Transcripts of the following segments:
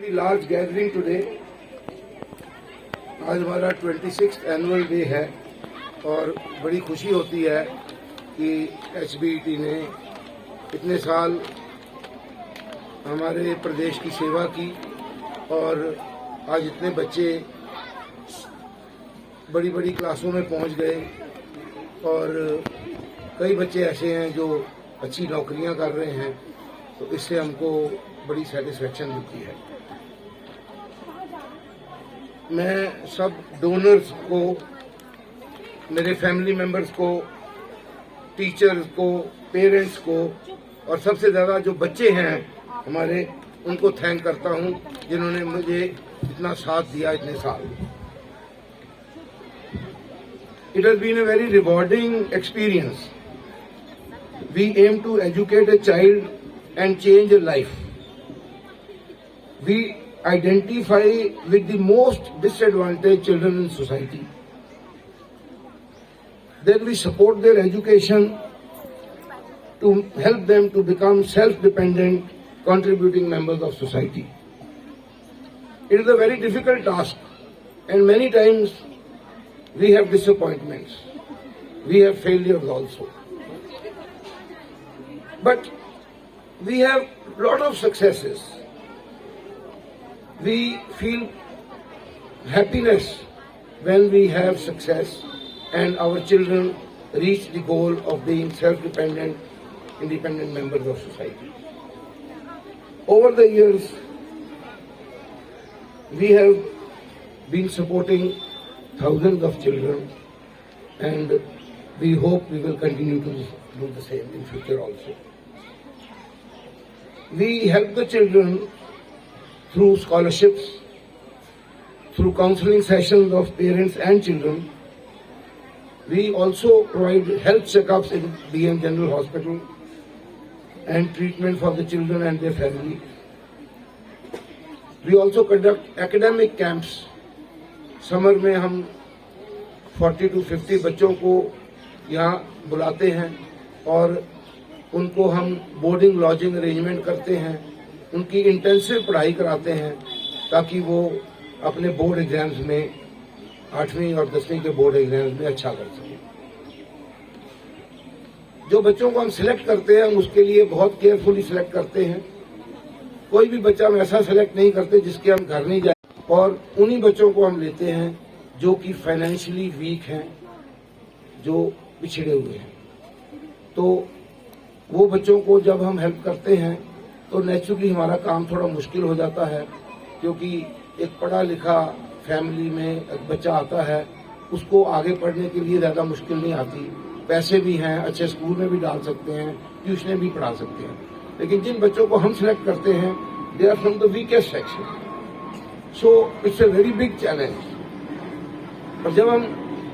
Large gathering today. आज हमारा 26th annual day है और बड़ी खुशी होती है कि HBET ने इतने साल हमारे प्रदेश की सेवा की और आज इतने बच्चे बड़ी बड़ी क्लासों में पहुंच गए और कई बच्चे ऐसे हैं जो अच्छी नौकरियां कर रहे हैं, तो इससे हमको बड़ी सेटिस्फेक्शन मिलती है। मैं सब डोनर्स को, मेरे फैमिली मेंबर्स को, टीचर्स को, पेरेंट्स को और सबसे ज़्यादा जो बच्चे हैं हमारे, उनको थैंक करता हूं जिन्होंने मुझे इतना साथ दिया इतने साल। It has been a very rewarding experience. We aim to educate a child and change a life. We identify with the most disadvantaged children in society. Then we support their education to help them to become self-dependent, contributing members of society. It is a very difficult task, and many times we have disappointments. We have failures also. But we have a lot of successes. We feel happiness when we have success and our children reach the goal of being self-dependent, independent members of society. Over the years, we have been supporting thousands of children, and we hope we will continue to do the same in future also. We help the children through scholarships, through counseling sessions of parents and children. We also provide health checkups in BM General Hospital and treatment for the children and their family. We also conduct academic camps. Summer में हम 40 to 50 बच्चों को यहाँ बुलाते हैं और उनको हम बोर्डिंग लॉजिंग अरेंजमेंट करते हैं, उनकी इंटेंसिव पढ़ाई कराते हैं ताकि वो अपने बोर्ड एग्जाम्स में 8वीं और 10वीं के बोर्ड एग्जाम्स में अच्छा कर सकें। जो बच्चों को हम सिलेक्ट करते हैं हम उसके लिए बहुत केयरफुली सिलेक्ट करते हैं। कोई भी बच्चा हम ऐसा सिलेक्ट नहीं करते जिसके हम घर नहीं जाए, और उन्हीं बच्चों को हम लेते हैं जो कि फाइनेंशियली वीक हैं, जो पिछड़े हुए हैं। तो वो बच्चों को जब हम हेल्प करते हैं तो नेचुरली हमारा काम थोड़ा मुश्किल हो जाता है, क्योंकि एक पढ़ा लिखा फैमिली में एक बच्चा आता है, उसको आगे पढ़ने के लिए ज़्यादा मुश्किल नहीं आती। पैसे भी हैं, अच्छे स्कूल में भी डाल सकते हैं, ट्यूशनें भी पढ़ा सकते हैं। लेकिन जिन बच्चों को हम सिलेक्ट करते हैं, they are from the weakest section, so it's a very big challenge. और जब हम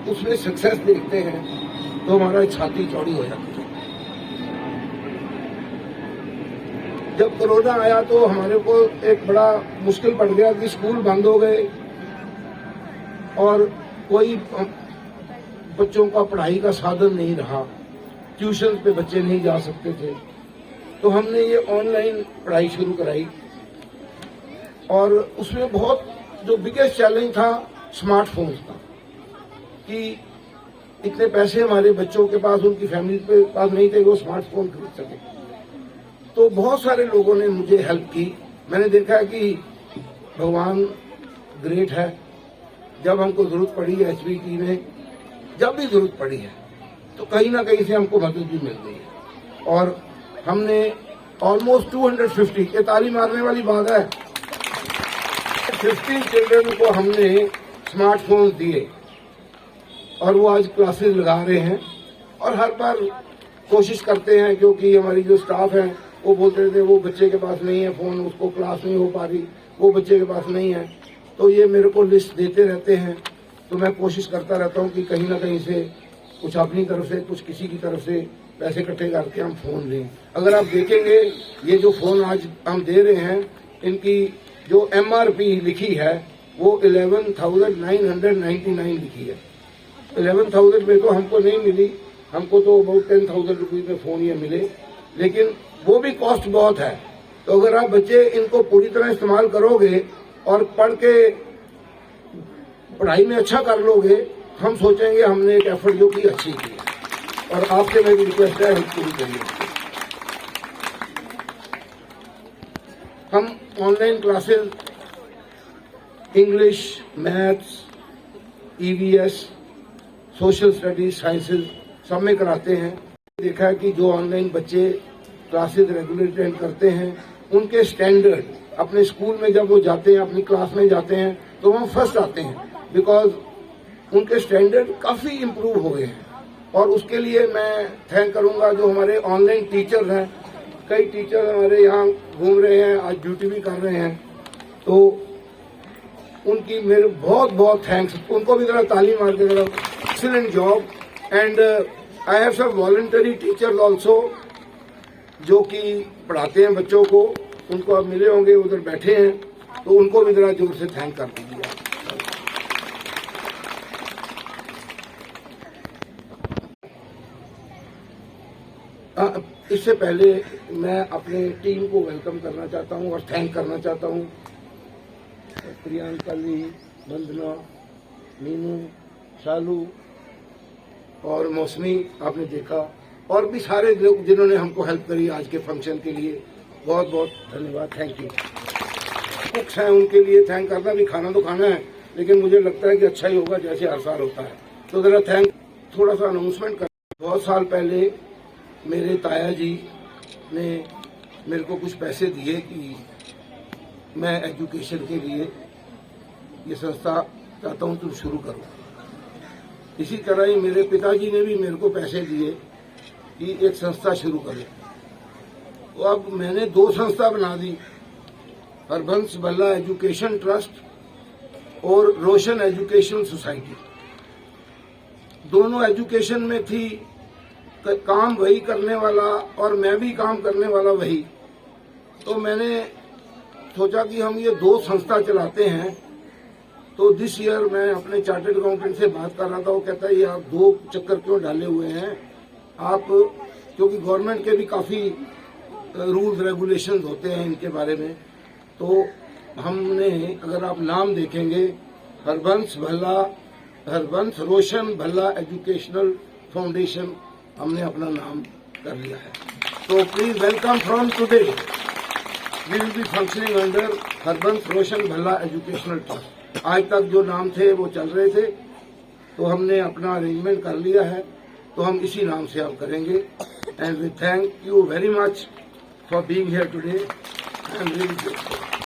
उसमें सक्सेस देखते हैं तो हमारा छाती चौड़ी हो जाती है। जब कोरोना आया तो हमारे को एक बड़ा मुश्किल पड़ गया कि स्कूल बंद हो गए और कोई बच्चों का पढ़ाई का साधन नहीं रहा, ट्यूशन पे बच्चे नहीं जा सकते थे। तो हमने ये ऑनलाइन पढ़ाई शुरू कराई और उसमें बहुत जो बिगेस्ट चैलेंज था स्मार्टफोन्स का, कि इतने पैसे हमारे बच्चों के पास, उनकी फैमिली के पास नहीं थे वो स्मार्टफोन खरीद सके। तो बहुत सारे लोगों ने मुझे हेल्प की। मैंने देखा कि भगवान ग्रेट है। जब हमको जरूरत पड़ी है HBET में, जब भी जरूरत पड़ी है तो कहीं ना कहीं से हमको मदद भी मिल गई है। और हमने ऑलमोस्ट 250, ये ताली मारने वाली बात है, 50 चिल्ड्रन को हमने स्मार्टफोन दिए और वो आज क्लासेस लगा रहे हैं। और हर बार कोशिश करते हैं, क्योंकि हमारी जो स्टाफ है वो बोलते थे वो बच्चे के पास नहीं है फोन, उसको क्लास नहीं हो पा रही, वो बच्चे के पास नहीं है। तो ये मेरे को लिस्ट देते रहते हैं, तो मैं कोशिश करता रहता हूँ कि कहीं ना कहीं से कुछ अपनी तरफ से, कुछ किसी की तरफ से पैसे इकट्ठे करके हम फोन लें। अगर आप देखेंगे ये जो फोन आज हम दे रहे हैं, इनकी जो MRP लिखी है वो 11,999 लिखी है। 11,000 में तो हमको नहीं मिली, हमको तो अबाउट 10,000 रुपीज में फोन ये मिले, लेकिन वो भी कॉस्ट बहुत है। तो अगर आप बच्चे इनको पूरी तरह इस्तेमाल करोगे और पढ़ के पढ़ाई में अच्छा कर लोगे, हम सोचेंगे हमने एक एफर्ट जो की अच्छी की है। और आपसे मेरी रिक्वेस्ट है, हेल्प पूरी करिए। हम online classes English, maths, EVS, social studies, sciences सब में कराते हैं। देखा है कि जो ऑनलाइन बच्चे क्लासेस रेगुलर अटेंड करते हैं, उनके स्टैंडर्ड अपने स्कूल में जब वो जाते हैं, अपनी क्लास में जाते हैं, तो वहाँ फर्स्ट आते हैं, बिकॉज उनके स्टैंडर्ड काफी इम्प्रूव हो गए हैं। और उसके लिए मैं थैंक करूंगा जो हमारे ऑनलाइन टीचर हैं। कई टीचर हमारे यहाँ घूम रहे हैं, आज ड्यूटी भी कर रहे हैं, तो उनकी मेरे बहुत बहुत थैंक्स। उनको भी जरा ताली मार के जरा excellent job. And I have some voluntary teachers also जो कि पढ़ाते हैं बच्चों को। उनको आप मिले होंगे, उधर बैठे हैं, तो उनको भी जरा जोर से थैंक कर दीजिए। इससे पहले मैं अपने टीम को वेलकम करना चाहता हूं और थैंक करना चाहता हूं। प्रियंका ली, वंदना, मीनू, शालू और मौसमी, आपने देखा, और भी सारे लोग जिन्होंने हमको हेल्प करी आज के फंक्शन के लिए, बहुत बहुत धन्यवाद, थैंक यू। कुक्स हैं, उनके लिए थैंक करना भी, खाना तो खाना है, लेकिन मुझे लगता है कि अच्छा ही होगा जैसे हर साल होता है। तो जरा थैंक, थोड़ा सा अनाउंसमेंट कर। बहुत साल पहले मेरे ताया जी ने मेरे को कुछ पैसे दिए कि मैं एजुकेशन के लिए ये संस्था चाहता हूँ तुम शुरू करो। इसी तरह ही मेरे पिताजी ने भी मेरे को पैसे दिए कि एक संस्था शुरू करें। तो अब मैंने 2 संस्था बना दी, हरबंस भल्ला एजुकेशन ट्रस्ट और रोशन एजुकेशन सोसाइटी। दोनों एजुकेशन में थी, काम वही करने वाला और मैं भी काम करने वाला वही। तो मैंने सोचा कि हम ये 2 संस्था चलाते हैं। तो दिस ईयर मैं अपने चार्टर्ड अकाउंटेंट से बात कर रहा था, वो कहता है ये आप 2 चक्कर क्यों डाले हुए हैं आप, क्योंकि गवर्नमेंट के भी काफी रूल्स रेगुलेशंस होते हैं इनके बारे में। तो हमने, अगर आप नाम देखेंगे, हरबंस रोशन भल्ला एजुकेशनल फाउंडेशन, हमने अपना नाम कर लिया है। तो please welcome from today we will be functioning under Harbans Roshan Bhalla educational trust. आज तक जो नाम थे वो चल रहे थे, तो हमने अपना अरेंजमेंट कर लिया है, तो हम इसी नाम से अब करेंगे। And we thank you very much for being here today. I am really grateful.